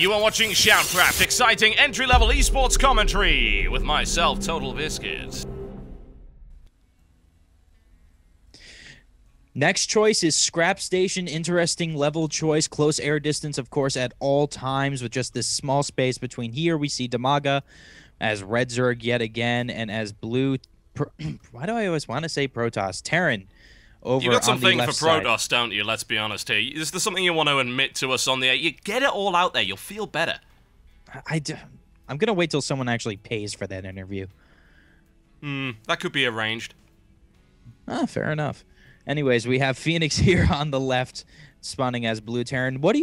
you are watching SHOUTcraft, exciting entry-level esports commentary with myself, TotalBiscuit. Next choice is Scrap Station. Interesting level choice. Close air distance, of course, at all times with just this small space between here. We see Dimaga as Red Zerg yet again, and as Blue... Why do I always want to say Protoss? Terran over You got something for side. Protoss, don't you? Let's be honest here. Is there something you want to admit to us on the air? You get it all out there. You'll feel better. I'm going to wait till someone actually pays for that interview. That could be arranged. Ah, fair enough. Anyways, we have Fenix here on the left, spawning as Blue Terran. What do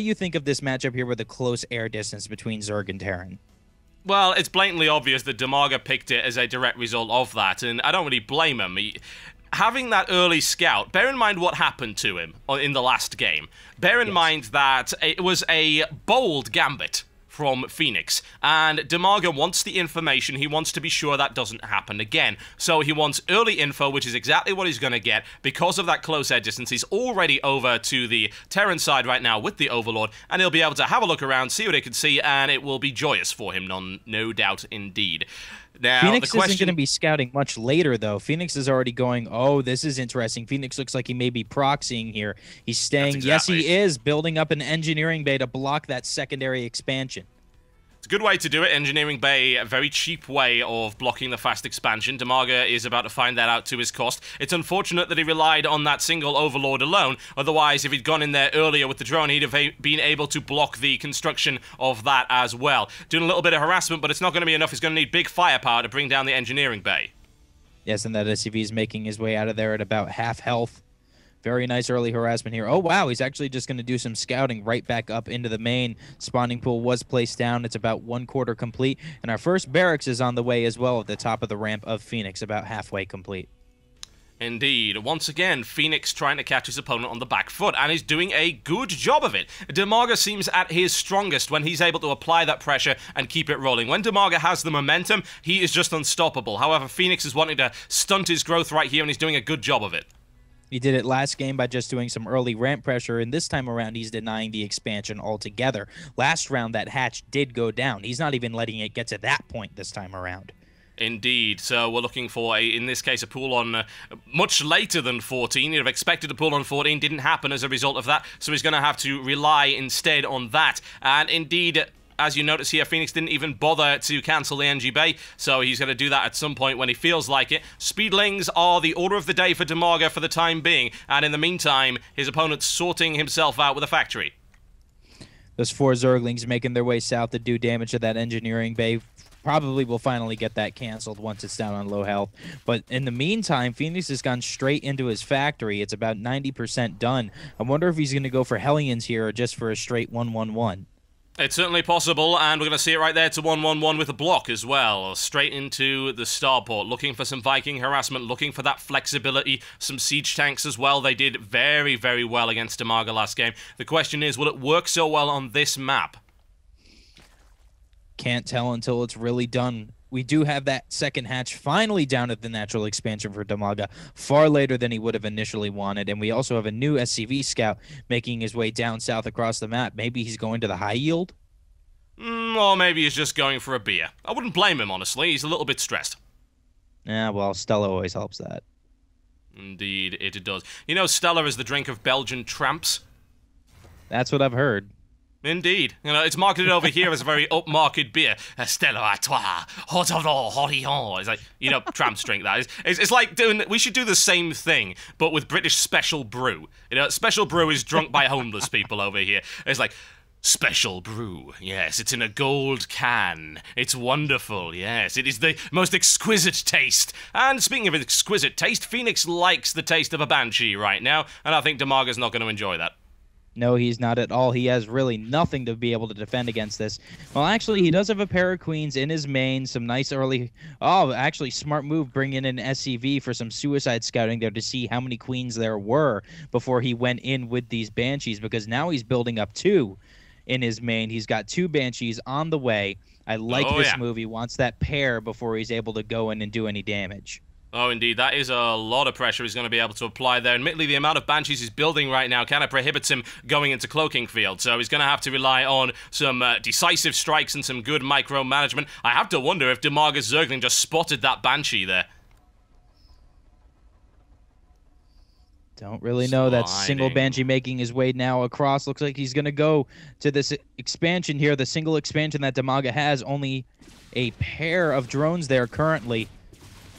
you think of this matchup here with a close air distance between Zerg and Terran? Well, it's blatantly obvious that Dimaga picked it as a direct result of that, and I don't really blame him. Having that early scout, bear in mind what happened to him in the last game. Bear in mind that it was a bold gambit from Fenix, and Dimaga wants the information. He wants to be sure that doesn't happen again. So he wants early info, which is exactly what he's going to get. Because of that close air distance, he's already over to the Terran side right now with the Overlord, and he'll be able to have a look around, see what he can see, and it will be joyous for him, no doubt indeed. Now, Phoenix isn't going to be scouting much later, though. Phoenix is already going, oh, this is interesting. Phoenix looks like he may be proxying here. He's staying, yes, he is, building up an engineering bay to block that secondary expansion. It's a good way to do it. Engineering Bay, a very cheap way of blocking the fast expansion. Dimaga is about to find that out to his cost. It's unfortunate that he relied on that single Overlord alone. Otherwise, if he'd gone in there earlier with the drone, he'd have been able to block the construction of that as well. Doing a little bit of harassment, but it's not going to be enough. He's going to need big firepower to bring down the Engineering Bay. Yes, and that SCV is making his way out of there at about half health. Very nice early harassment here. Oh, wow, he's actually just going to do some scouting right back up into the main. Spawning pool was placed down. It's about 1/4 complete. And our first barracks is on the way as well at the top of the ramp of Phoenix, about halfway complete. Indeed. Once again, Fenix trying to catch his opponent on the back foot, and is doing a good job of it. Dimaga seems at his strongest when he's able to apply that pressure and keep it rolling. When Dimaga has the momentum, he is just unstoppable. However, Fenix is wanting to stunt his growth right here, and he's doing a good job of it. He did it last game by just doing some early ramp pressure, and this time around he's denying the expansion altogether. Last round, that hatch did go down. He's not even letting it get to that point this time around. Indeed. So we're looking for, in this case, a pool on much later than 14. You'd have expected a pool on 14. Didn't happen as a result of that, so he's going to have to rely instead on that. And indeed, as you notice here, Fenix didn't even bother to cancel the NG Bay, so he's going to do that at some point when he feels like it. Speedlings are the order of the day for Dimaga for the time being, and in the meantime, his opponent's sorting himself out with a factory. Those 4 Zerglings making their way south to do damage to that engineering bay. Probably will finally get that canceled once it's down on low health. But in the meantime, Phoenix has gone straight into his factory. It's about 90% done. I wonder if he's going to go for Hellions here or just for a straight 1-1-1. It's certainly possible, and we're going to see it right there to 1-1-1 with a block as well. Straight into the starport, looking for some Viking harassment, looking for that flexibility, some siege tanks as well. They did very, very well against Dimaga last game. The question is, will it work so well on this map? Can't tell until it's really done. We do have that second hatch finally down at the natural expansion for Dimaga, far later than he would have initially wanted. And we also have a new SCV scout making his way down south across the map. Maybe he's going to the high yield? Or maybe he's just going for a beer. I wouldn't blame him, honestly. He's a little bit stressed. Yeah, well, Stella always helps that. Indeed, it does. You know, Stella is the drink of Belgian tramps? That's what I've heard. Indeed. You know, it's marketed over here as a very upmarket beer. Stella à toi, hot of all, hotty ho. It's like, you know, tramps drink that. It's like doing, we should do the same thing, but with British special brew. You know, special brew is drunk by homeless people over here. It's like, special brew, yes, it's in a gold can. It's wonderful, yes, it is the most exquisite taste. And speaking of exquisite taste, Fenix likes the taste of a Banshee right now, and I think Dimaga's not going to enjoy that. No, he's not at all. He has really nothing to be able to defend against this. Well, actually, he does have a pair of queens in his main. Some nice early... Oh, actually, smart move bringing in SCV for some suicide scouting there to see how many queens there were before he went in with these Banshees, because now he's building up 2 in his main. He's got 2 Banshees on the way. I like this move. He wants that pair before he's able to go in and do any damage. Oh, indeed. That is a lot of pressure he's going to be able to apply there. Admittedly, the amount of Banshees he's building right now kind of prohibits him going into cloaking field, so he's going to have to rely on some decisive strikes and some good micromanagement. I have to wonder if Dimaga's Zergling just spotted that Banshee there. Don't really know. That single Banshee making his way now across. Looks like he's going to go to this expansion here, the single expansion that Dimaga has. Only a pair of drones there currently.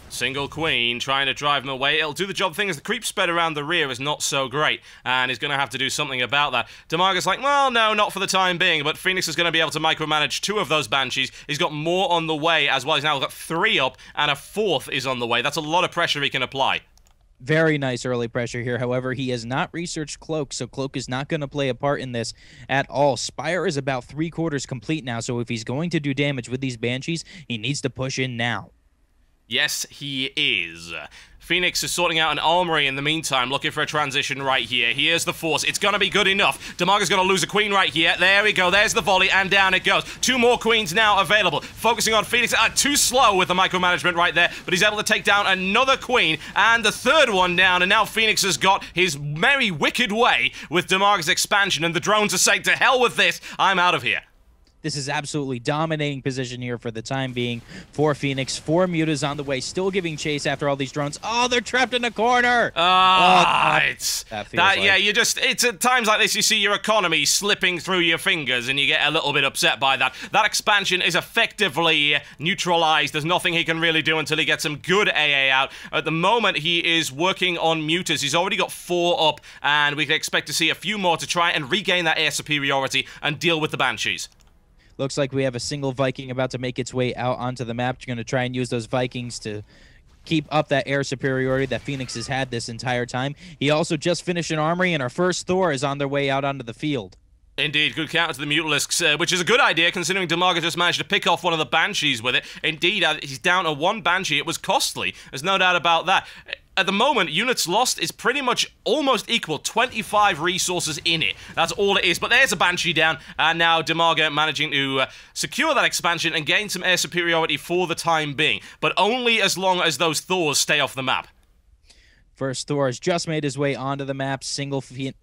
Single Queen trying to drive him away. It'll do the job. Thing is, the creep spread around the rear is not so great, and he's going to have to do something about that. Dimaga's like, well, no, not for the time being, but Fenix is going to be able to micromanage 2 of those Banshees. He's got more on the way as well. He's now got 3 up, and a 4th is on the way. That's a lot of pressure he can apply. Very nice early pressure here. However, he has not researched Cloak, so Cloak is not going to play a part in this at all. Spire is about 3/4 complete now, so if he's going to do damage with these Banshees, he needs to push in now. Yes, he is. Fenix is sorting out an armory in the meantime, looking for a transition right here. Here's the force. It's going to be good enough. Dimaga's going to lose a queen right here. There we go. There's the volley, and down it goes. 2 more queens now available. Focusing on Fenix. Too slow with the micromanagement right there, but he's able to take down another queen, and the 3rd one down, and now Fenix has got his merry, wicked way with Dimaga's expansion, and the drones are saying, to hell with this. I'm out of here. This is absolutely dominating position here for the time being for Fenix. 4 mutas on the way, still giving chase after all these drones. Oh, they're trapped in a corner. It's at times like this you see your economy slipping through your fingers and you get a little bit upset by that. That expansion is effectively neutralized. There's nothing he can really do until he gets some good AA out. At the moment, he is working on mutas. He's already got 4 up, and we can expect to see a few more to try and regain that air superiority and deal with the Banshees. Looks like we have a single Viking about to make its way out onto the map. You're going to try and use those Vikings to keep up that air superiority that Fenix has had this entire time. He also just finished an armory, and our first Thor is on their way out onto the field. Indeed, good counter to the Mutalisks, which is a good idea considering Dimaga just managed to pick off one of the Banshees with it. Indeed, he's down to 1 Banshee. It was costly. There's no doubt about that. At the moment, units lost is pretty much almost equal, 25 resources in it. That's all it is. But there's a Banshee down, and now Dimaga managing to secure that expansion and gain some air superiority for the time being. But only as long as those Thors stay off the map. First Thor has just made his way onto the map. Single Viking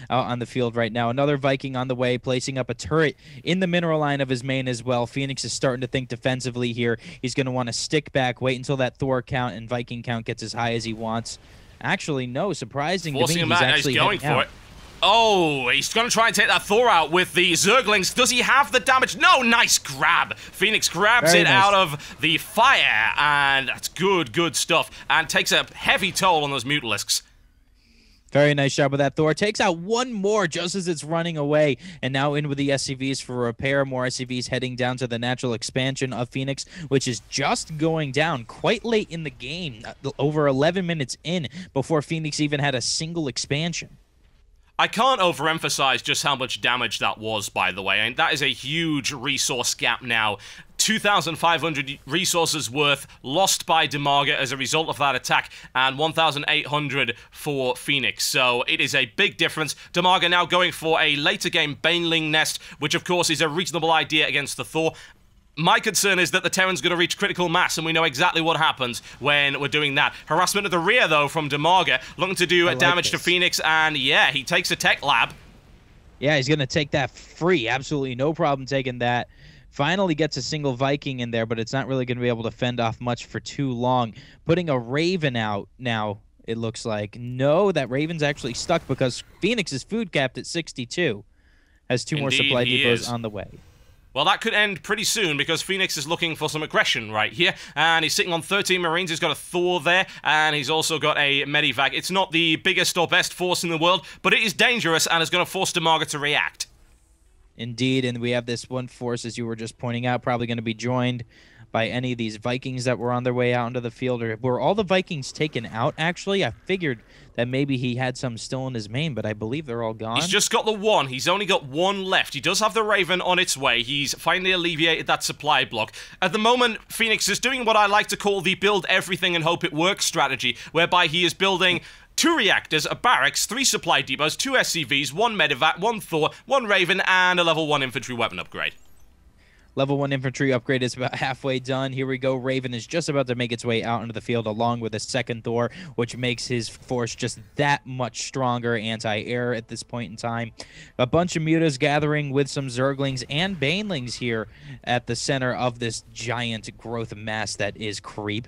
out on the field right now. Another Viking on the way, placing up a turret in the mineral line of his main as well. Fenix is starting to think defensively here. He's going to want to stick back, wait until that Thor count and Viking count gets as high as he wants. Actually, no, surprising to me, he's actually going for it. Oh, he's going to try and take that Thor out with the Zerglings. Does he have the damage? No, nice grab. Fenix grabs it out of the fire, and that's good stuff, and takes a heavy toll on those Mutalisks. Very nice job with that Thor. Takes out 1 more just as it's running away, and now in with the SCVs for repair. More SCVs heading down to the natural expansion of Fenix, which is just going down quite late in the game, over 11 minutes in, before Fenix even had a single expansion. I can't overemphasize just how much damage that was, by the way, and that is a huge resource gap now. 2,500 resources worth lost by Dimaga as a result of that attack, and 1,800 for Fenix. So it is a big difference. Dimaga now going for a later game Baneling Nest, which of course is a reasonable idea against the Thor. My concern is that the Terran's going to reach critical mass, and we know exactly what happens when we're doing that. Harassment at the rear, though, from Dimaga, looking to do damage to Fenix, and yeah, he takes a tech lab. Yeah, he's going to take that free. Absolutely no problem taking that. Finally gets a single Viking in there, but it's not really going to be able to fend off much for too long. Putting a Raven out now, it looks like. No, that Raven's actually stuck because Phoenix is food capped at 62. Has 2 more supply depots on the way. Well, that could end pretty soon because Fenix is looking for some aggression right here, and he's sitting on 13 Marines. He's got a Thor there, and he's also got a Medivac. It's not the biggest or best force in the world, but it is dangerous and is going to force Dimaga to react. Indeed, and we have this one force, as you were just pointing out, probably going to be joined by any of these Vikings that were on their way out into the field. Or were all the Vikings taken out, actually? I figured that maybe he had some still in his main, but I believe they're all gone. He's just got the 1. He's only got 1 left. He does have the Raven on its way. He's finally alleviated that supply block. At the moment, Fenix is doing what I like to call the build everything and hope it works strategy, whereby he is building 2 reactors, a barracks, 3 supply depots, 2 SCVs, 1 Medivac, 1 Thor, 1 Raven, and a level 1 infantry weapon upgrade. Level 1 infantry upgrade is about halfway done. Here we go. Raven is just about to make its way out into the field along with a second Thor, which makes his force just that much stronger anti-air at this point in time. A bunch of mutas gathering with some Zerglings and Banelings here at the center of this giant growth mass that is Creep.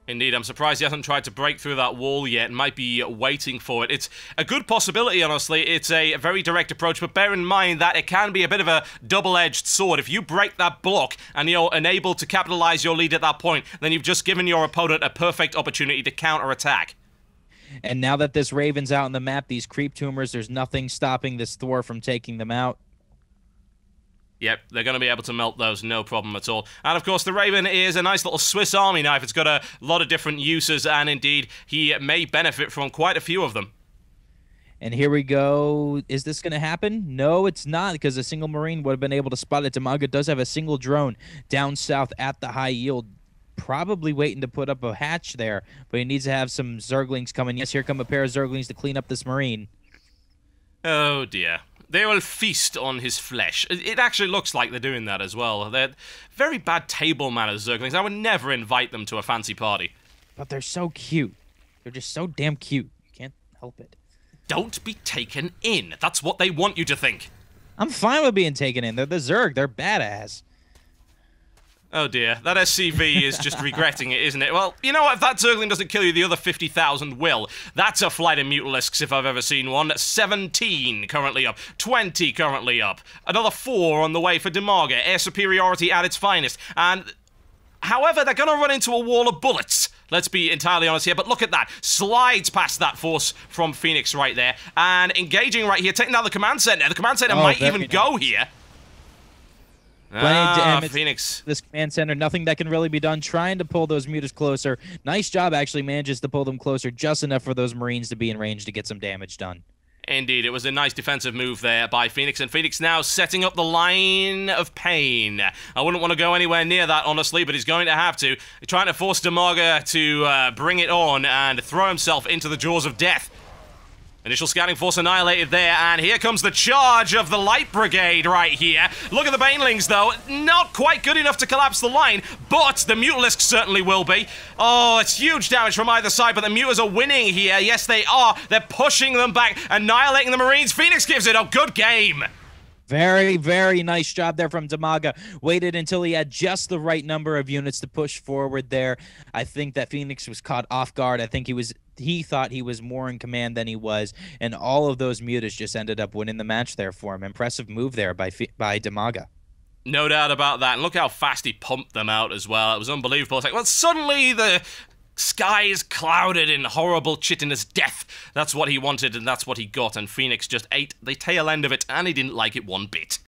Indeed, I'm surprised he hasn't tried to break through that wall yet and might be waiting for it. It's a good possibility, honestly. It's a very direct approach, but bear in mind that it can be a bit of a double-edged sword. If you break that block and you're unable to capitalize your lead at that point, then you've just given your opponent a perfect opportunity to counter-attack. And now that this Raven's out on the map, these creep tumors, there's nothing stopping this Thor from taking them out. Yep, they're going to be able to melt those, no problem at all. And of course, the Raven is a nice little Swiss Army knife. It's got a lot of different uses, and indeed, he may benefit from quite a few of them. And here we go. Is this going to happen? No, it's not, because a single Marine would have been able to spot it. Dimaga does have a single drone down south at the high yield, probably waiting to put up a hatch there, but he needs to have some Zerglings coming. Yes, here come a pair of Zerglings to clean up this Marine. Oh, dear. They will feast on his flesh. It actually looks like they're doing that as well. They're very bad table manners, Zerglings. I would never invite them to a fancy party. But they're so cute. They're just so damn cute. You can't help it. Don't be taken in. That's what they want you to think. I'm fine with being taken in. They're the Zerg. They're badass. Oh dear, that SCV is just regretting it, isn't it? Well, you know what, if that Zergling doesn't kill you, the other 50,000 will. That's a flight of Mutalisks if I've ever seen one. 17 currently up, 20 currently up, another 4 on the way for Dimaga, air superiority at its finest, and however, they're going to run into a wall of bullets. Let's be entirely honest here, but look at that. Slides past that force from Fenix right there, and engaging right here, taking down the command center. The command center might even go here. Fenix. This command center, nothing that can really be done. Trying to pull those mutas closer. Nice job, actually manages to pull them closer just enough for those Marines to be in range to get some damage done. Indeed, it was a nice defensive move there by Fenix, and Fenix now setting up the line of pain. I wouldn't want to go anywhere near that, honestly, but he's going to have to. He's trying to force Dimaga to bring it on and throw himself into the jaws of death. Initial scouting force annihilated there, and here comes the charge of the Light Brigade right here. Look at the Banelings, though. Not quite good enough to collapse the line, but the Mutalisks certainly will be. Oh, it's huge damage from either side, but the Mutas are winning here. Yes, they are. They're pushing them back, annihilating the Marines. Fenix gives it a good game. Very, very nice job there from Dimaga. Waited until he had just the right number of units to push forward there. I think that Fenix was caught off guard. I think he thought he was more in command than he was, and all of those mutas just ended up winning the match there for him. Impressive move there by Dimaga. No doubt about that. And look how fast he pumped them out as well. It was unbelievable. It's like, well, suddenly the sky is clouded in horrible chitinous death. That's what he wanted, and that's what he got, and Fenix just ate the tail end of it, and he didn't like it one bit.